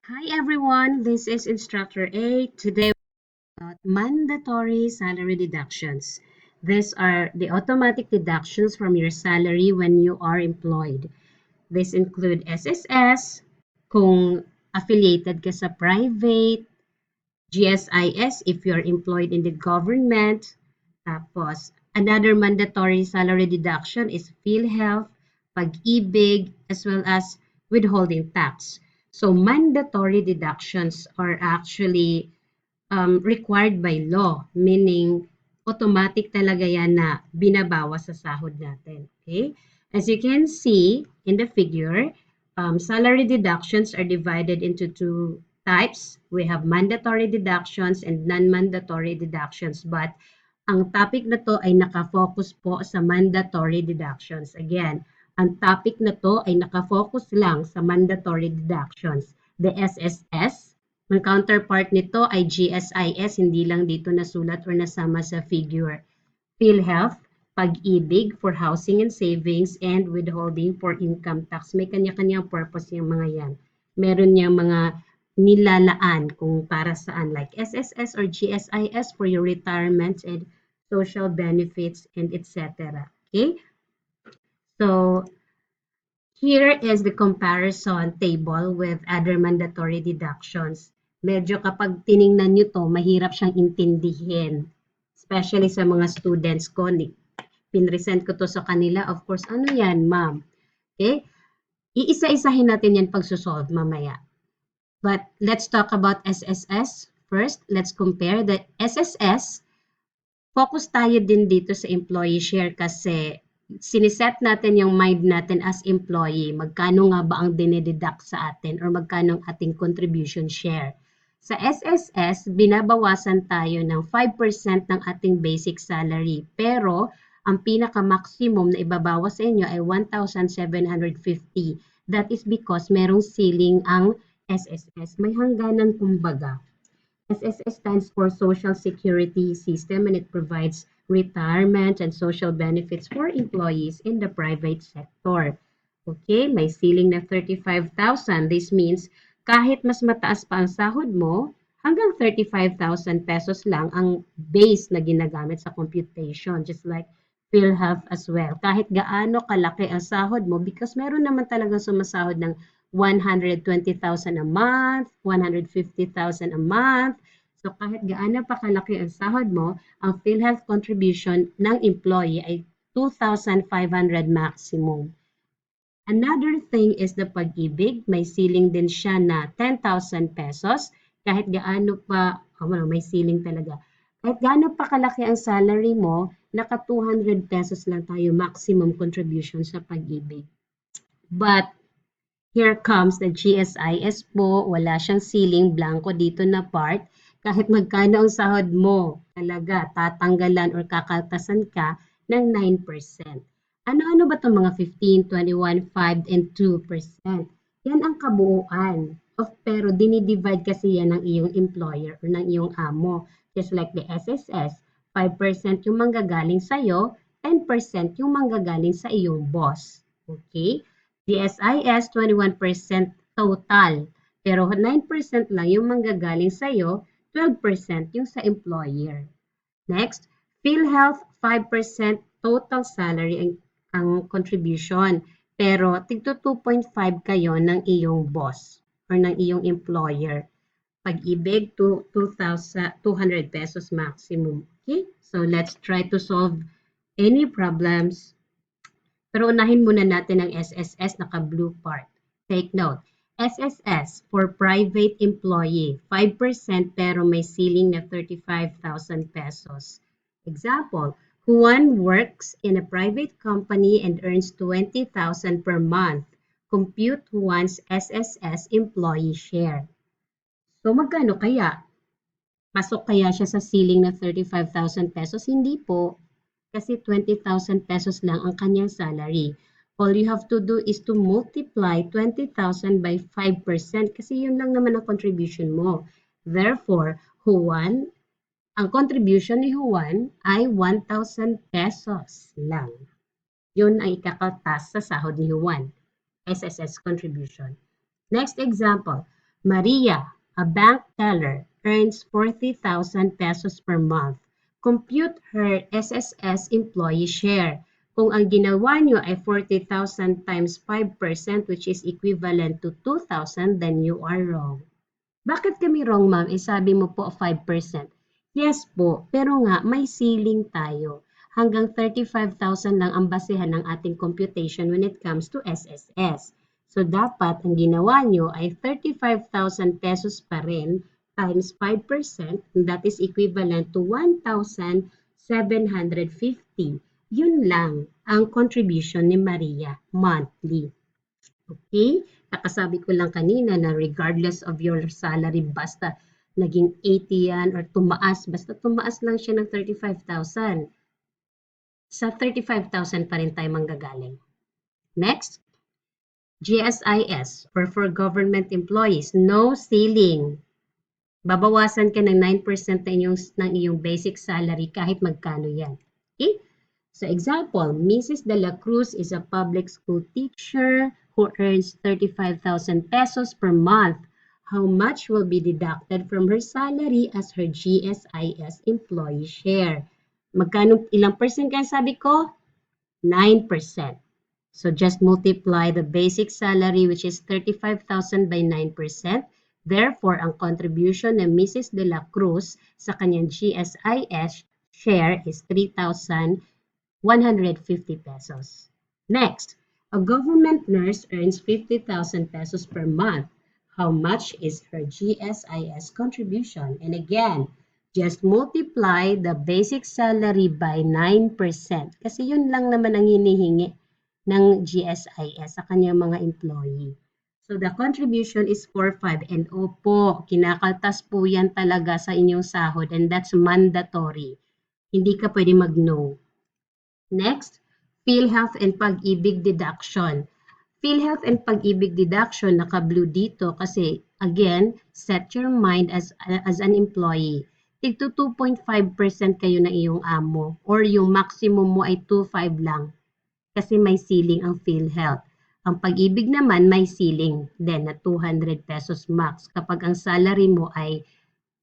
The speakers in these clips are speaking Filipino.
Hi everyone, this is Instructor A. Today we about mandatory salary deductions. These are the automatic deductions from your salary when you are employed. This include SSS, kung affiliated ka sa private, GSIS if you're employed in the government. Tapos, another mandatory salary deduction is PhilHealth, Pag-ibig, as well as withholding tax. So, mandatory deductions are actually required by law, meaning automatic talaga yan na binabawas sa sahod natin. Okay? As you can see in the figure, salary deductions are divided into two types. We have mandatory deductions and non-mandatory deductions. But ang topic na to ay nakafocus po sa mandatory deductions. Again, ang topic na to ay nakafocus lang sa mandatory deductions. The SSS, ang counterpart nito ay GSIS, hindi lang dito nasulat or nasama sa figure. PhilHealth, Pag-ibig for housing and savings, and withholding for income tax. May kanya-kanyang purpose yung mga yan. Meron niyang mga nilalaan kung para saan, like SSS or GSIS for your retirement and social benefits and etc. Okay? So, here is the comparison table with other mandatory deductions. Medyo kapag tiningnan nyo to, mahirap siyang intindihin. Especially sa mga students ko. Pinresent ko to sa kanila. Of course, ano yan, ma'am? Okay? Iisa-isahin natin yan pag-solve mamaya. But let's talk about SSS. First, let's compare the SSS. Focus tayo din dito sa employee share kasi siniset natin yung mind natin as employee. Magkano nga ba ang dinededuct sa atin or magkano ang ating contribution share. Sa SSS, binabawasan tayo ng 5% ng ating basic salary. Pero, ang pinaka-maximum na ibabawas sa inyo ay 1,750. That is because merong ceiling ang SSS. May hangganan kumbaga. SSS stands for Social Security System and it provides retirement and social benefits for employees in the private sector. Okay, may ceiling na 35,000. This means kahit mas mataas pa ang sahod mo, hanggang 35,000 pesos lang ang base na ginagamit sa computation. Just like PhilHealth as well. Kahit gaano kalaki ang sahod mo because meron naman talagang sumasahod ng 120,000 a month, 150,000 a month. So kahit gaano pa kalaki ang sahod mo, ang PhilHealth contribution ng employee ay 2,500 maximum. Another thing is the Pag-ibig. May ceiling din siya na 10,000 pesos. Kahit gaano pa, may ceiling talaga. Kahit gaano pa kalaki ang salary mo, naka 200 pesos lang tayo maximum contribution sa Pag-ibig. But here comes the GSIS po. Wala siyang ceiling, blanco dito na part. Kahit magkano ang sahod mo, talaga tatanggalan or kakaltasan ka ng 9%. Ano-ano ba itong mga 15, 21, 5, and 2%? Yan ang kabuuan. Pero dinidivide kasi yan ng iyong employer or ng iyong amo. Just like the SSS, 5% yung manggagaling sa'yo, 10% yung manggagaling sa iyong boss. Okay? GSIS, 21% total. Pero 9% lang yung manggagaling sa'yo, 12% yung sa employer. Next, PhilHealth, 5% total salary ang contribution. Pero tigto 2.5 kayo ng iyong boss or ng iyong employer. Pag-ibig, 200 pesos maximum. Okay? So let's try to solve any problems. Pero unahin muna natin ang SSS, naka-blue part. Take note, SSS for private employee, 5% pero may ceiling na 35,000 pesos. Example, Juan works in a private company and earns 20,000 per month. Compute Juan's SSS employee share. So magkano kaya? Pasok kaya siya sa ceiling na 35,000 pesos? Hindi po. Kasi 20,000 pesos lang ang kanyang salary. All you have to do is to multiply 20,000 by 5% kasi yun lang naman ang contribution mo. Therefore, Juan, ang contribution ni Juan ay 1,000 pesos lang. Yun ang ikakaltas sa sahod ni Juan. SSS contribution. Next example. Maria, a bank teller, earns 40,000 pesos per month. Compute her SSS employee share. Kung ang ginawa nyo ay 40,000 times 5% which is equivalent to 2,000, then you are wrong. Bakit kami wrong, ma'am? Sabi mo po 5%. Yes po, pero nga may ceiling tayo. Hanggang 35,000 lang ang basehan ng ating computation when it comes to SSS. So dapat ang ginawa nyo ay 35,000 pesos pa rin times 5%, and that is equivalent to 1,750. Yun lang ang contribution ni Maria monthly. Okay? Nakasabi ko lang kanina na regardless of your salary, basta naging 80 yan or tumaas, basta tumaas lang siya ng 35,000. Sa 35,000 pa rin tayo manggagaling. Next, GSIS or for government employees, no ceiling. Babawasan ka ng 9% ng iyong basic salary kahit magkano yan. Okay? So example, Mrs. De La Cruz is a public school teacher who earns 35,000 pesos per month. How much will be deducted from her salary as her GSIS employee share? Magkano, ilang percent kaya sabi ko? 9%. So just multiply the basic salary which is 35,000 by 9%. Therefore, ang contribution ng Mrs. De La Cruz sa kanyang GSIS share is 3,150 pesos. Next, a government nurse earns 50,000 pesos per month. How much is her GSIS contribution? And again, just multiply the basic salary by 9% kasi yun lang naman ang hinihingi ng GSIS sa kanyang mga employee. So the contribution is 4,500 and opo, kinakaltas po yan talaga sa inyong sahod and that's mandatory. Hindi ka pwede mag-no. Next, PhilHealth and Pag-ibig deduction. PhilHealth and Pag-ibig deduction, naka-blue dito kasi again, set your mind as an employee. Tigto 2.5% kayo ng iyong amo or yung maximum mo ay 2.5 lang kasi may ceiling ang PhilHealth. Ang Pag-ibig naman may ceiling din na 200 pesos max kapag ang salary mo ay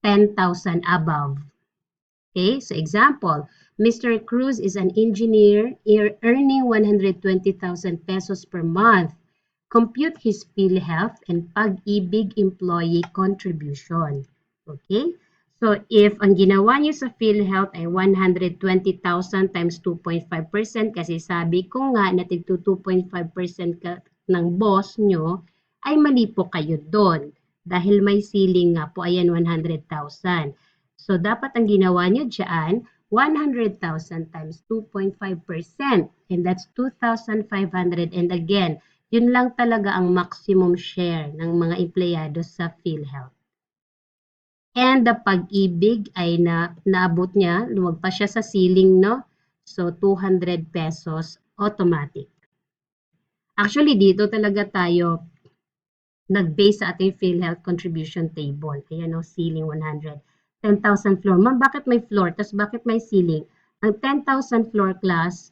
10,000 above. Okay, so example, Mr. Cruz is an engineer earning 120,000 pesos per month. Compute his PhilHealth and Pag-ibig employee contribution. Okay? So, if ang ginawa niyo sa PhilHealth ay 120,000 times 2.5% kasi sabi ko nga na tigto 2.5% ng boss nyo, ay mali po kayo doon. Dahil may ceiling nga po, ayan 100,000. So, dapat ang ginawa nyo dyan, 100,000 times 2.5%. And that's 2,500. And again, yun lang talaga ang maximum share ng mga empleyado sa PhilHealth. And the Pag-ibig ay naabot niya, lumagpas siya sa ceiling, no? So, 200 pesos automatic. Actually, dito talaga tayo nag-base sa ating PhilHealth contribution table. Ayan, no? Ceiling 100. 10,000 floor. Ma'am, bakit may floor? Tapos bakit may ceiling? Ang 10,000 floor class,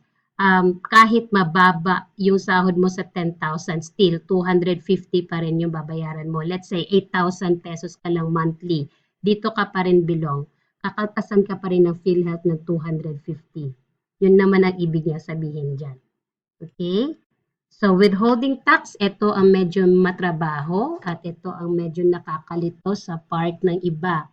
kahit mababa yung sahod mo sa 10,000, still 250 pa rin yung babayaran mo. Let's say 8,000 pesos ka lang monthly. Dito ka pa rin belong. Kakaltasan ka pa rin ng PhilHealth ng 250. Yun naman ang ibig niya sabihin dyan. Okay? So withholding tax, ito ang medyo matrabaho at ito ang medyo nakakalito sa part ng iba.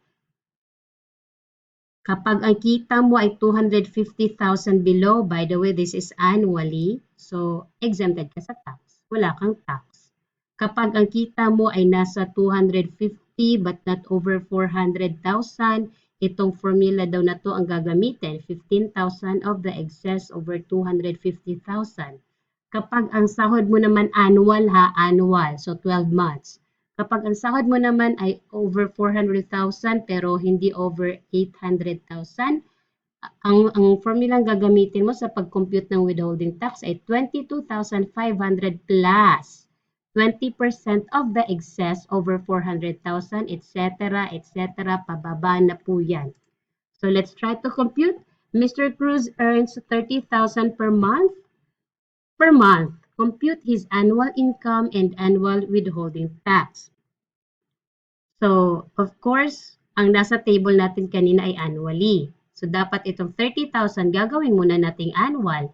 Kapag ang kita mo ay 250,000 below, by the way, this is annually, so exempted ka sa tax. Wala kang tax. Kapag ang kita mo ay nasa 250 but not over 400,000, itong formula daw na to ang gagamitin, 15,000 of the excess over 250,000. Kapag ang sahod mo naman annual annual, so 12 months. Kapag ang sahod mo naman ay over 400,000 pero hindi over 800,000, ang formulang gagamitin mo sa pag-compute ng withholding tax ay 22,500 plus 20% of the excess over 400,000, etc., etc., pababa na po yan. So let's try to compute. Mr. Cruz earns 30,000 per month. Compute his annual income and annual withholding tax. So, of course, ang nasa table natin kanina ay annually. So, dapat itong 30,000 gagawin muna nating annual.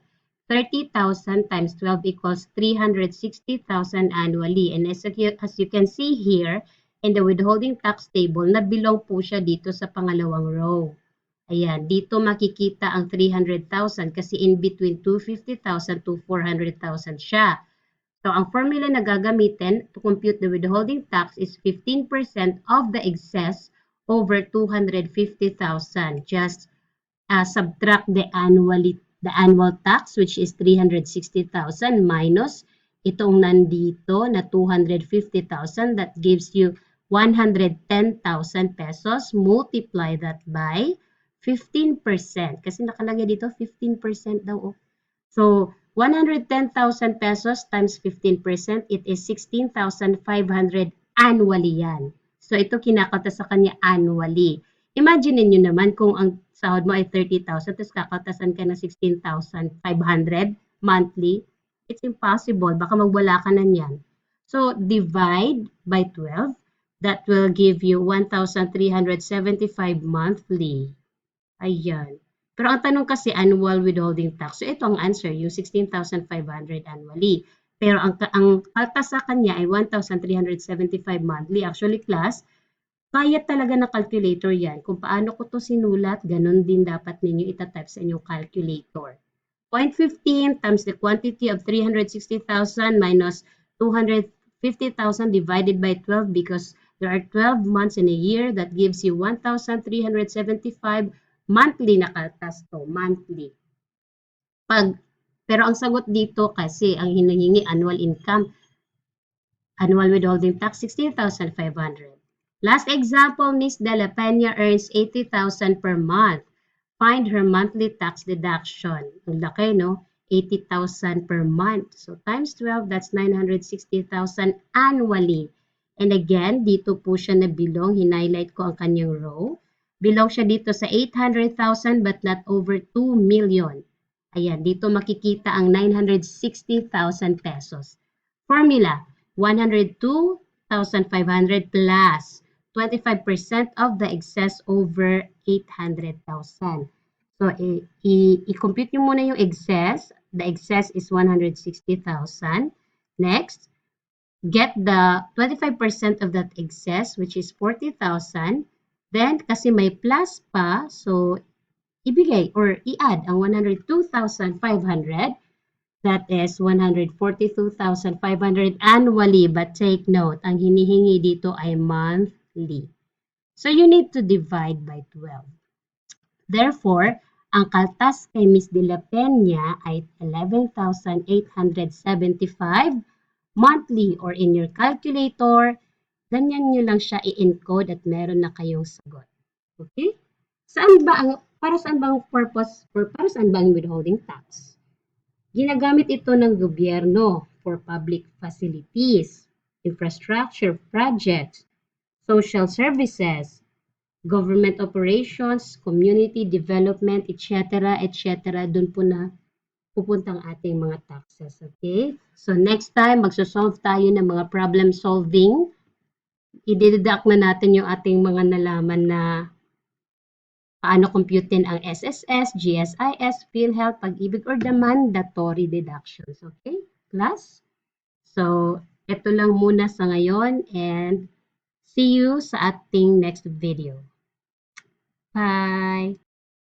30,000 times 12 equals 360,000 annually. And as you can see here, in the withholding tax table, nabilong po siya dito sa pangalawang row. Ayan, dito makikita ang 300,000 kasi in between 250,000 to 400,000 siya. So, ang formula na gagamitin to compute the withholding tax is 15% of the excess over 250,000. Just subtract the annual tax, which is 360,000, minus itong nandito na 250,000. That gives you 110,000 pesos. Multiply that by 15%. Kasi nakalagay dito 15% daw. So, 110,000 pesos times 15%, it is 16,500 annually yan. So, ito kinakaltas sa kanya annually. Imagine niyo naman kung ang sahod mo ay 30,000 tapos kakaltasan ka ng 16,500 monthly. It's impossible. Baka magwala ka na niyan. So, divide by 12. That will give you 1,375 monthly. Ayan. Pero ang tanong kasi annual withholding tax. So ito ang answer, yung 16,500 annually. Pero ang kaltas sa kanya ay 1,375 monthly. Actually, class, kaya talaga na calculator yan. Kung paano ko to sinulat, ganun din dapat ninyo itatype sa inyong calculator. 0.15 times the quantity of 360,000 minus 250,000 divided by 12 because there are 12 months in a year. That gives you 1,375 monthly na kaltas to, monthly. Pero ang sagot dito kasi ang hinihingi annual income, annual withholding tax, 16,500. Last example, Miss De La Peña earns 80,000 per month. Find her monthly tax deduction. Ang laki, no? 80,000 per month. So, times 12, that's 960,000 annually. And again, dito po siya nabilong. Hinighlight ko ang kanyang row. Bilong siya dito sa 800,000 but not over 2 million. Ayan, dito makikita ang 960,000 pesos. Formula, 102,500 plus 25% of the excess over 800,000. So, i-compute nyo muna yung excess. The excess is 160,000. Next, get the 25% of that excess, which is 40,000. Then, kasi may plus pa, so, ibigay or i-add ang 102,500. That is 142,500 annually. But take note, ang hinihingi dito ay monthly. So, you need to divide by 12. Therefore, ang kaltas kay Miss De La Peña ay 11,875 monthly or in your calculator, ganyan nyo lang siya i-encode at meron na kayong sagot. Okay? Para saan ba ang purpose or para saan ba ang withholding tax? Ginagamit ito ng gobyerno for public facilities, infrastructure projects, social services, government operations, community development, etc., etc. Doon po na pupunta ang ating mga taxes. Okay? So next time, magsosolve tayo ng mga problem solving. I-deduct na natin yung ating mga nalaman na paano computein ang SSS, GSIS, PhilHealth, Pag-ibig, or the mandatory deductions. Okay, class? So, ito lang muna sa ngayon and see you sa ating next video. Bye!